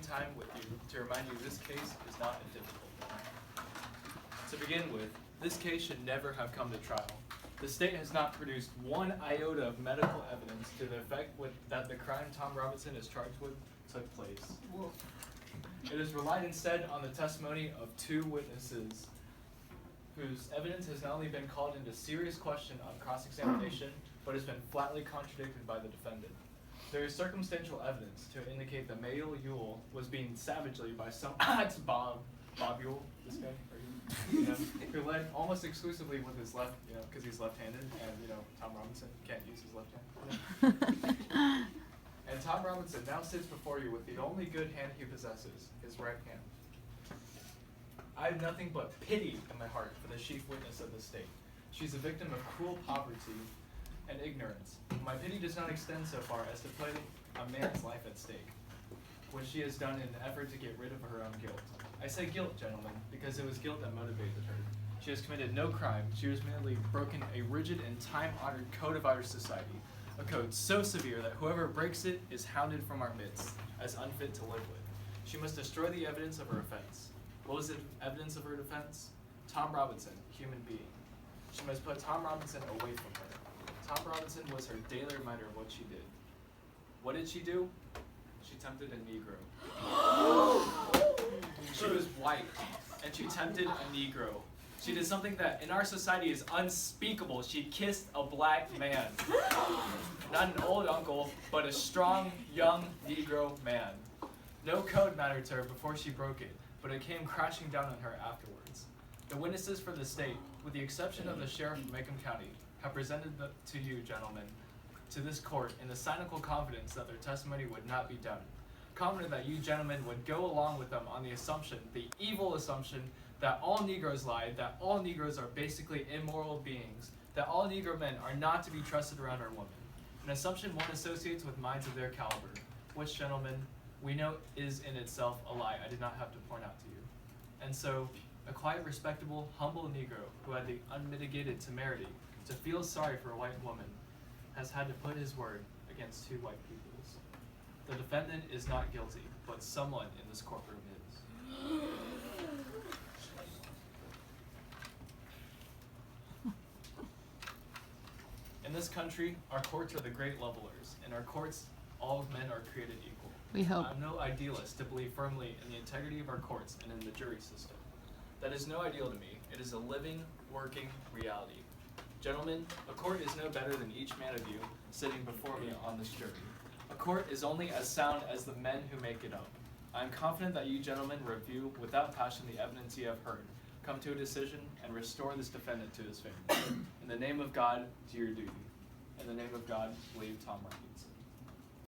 time with you to remind you this case is not a difficult one. To begin with, this case should never have come to trial. The state has not produced one iota of medical evidence to the effect that the crime Tom Robinson is charged with took place. It has relied instead on the testimony of two witnesses whose evidence has not only been called into serious question on cross-examination, but has been flatly contradicted by the defendant. There is circumstantial evidence to indicate that Mayo Ewell was being savagely by some it's Bob Ewell, this guy, who led almost exclusively with his left, because he's left-handed, and Tom Robinson can't use his left hand. And Tom Robinson now sits before you with the only good hand he possesses, his right hand. I have nothing but pity in my heart for the chief witness of the state. She's a victim of cruel poverty and ignorance. My pity does not extend so far as to put a man's life at stake, which she has done in an effort to get rid of her own guilt. I say guilt, gentlemen, because it was guilt that motivated her. She has committed no crime. She has merely broken a rigid and time-honored code of our society, a code so severe that whoever breaks it is hounded from our midst as unfit to live with. She must destroy the evidence of her offense. What was the evidence of her defense? Tom Robinson, human being. She must put Tom Robinson away from her. Tom Robinson was her daily reminder of what she did. What did she do? She tempted a Negro. She was white, and she tempted a Negro. She did something that in our society is unspeakable. She kissed a black man. Not an old uncle, but a strong, young Negro man. No code mattered to her before she broke it, but it came crashing down on her afterwards. The witnesses for the state, with the exception of the sheriff of Macomb County, have presented to you, gentlemen, to this court in the cynical confidence that their testimony would not be doubted. Confident that you gentlemen would go along with them on the assumption, the evil assumption, that all Negroes lie, that all Negroes are basically immoral beings, that all Negro men are not to be trusted around our women. An assumption one associates with minds of their caliber, which, gentlemen, we know is in itself a lie I did not have to point out to you. And so, a quiet, respectable, humble Negro who had the unmitigated temerity to feel sorry for a white woman has had to put his word against two white peoples. The defendant is not guilty, but someone in this courtroom is. In this country, our courts are the great levelers. In our courts, all men are created equal. We hope. I'm no idealist to believe firmly in the integrity of our courts and in the jury system. That is no ideal to me. It is a living, working reality. Gentlemen, a court is no better than each man of you sitting before me on this jury. A court is only as sound as the men who make it up. I am confident that you gentlemen review without passion the evidence you have heard, come to a decision, and restore this defendant to his family. In the name of God, do your duty. In the name of God, believe Tom Robinson.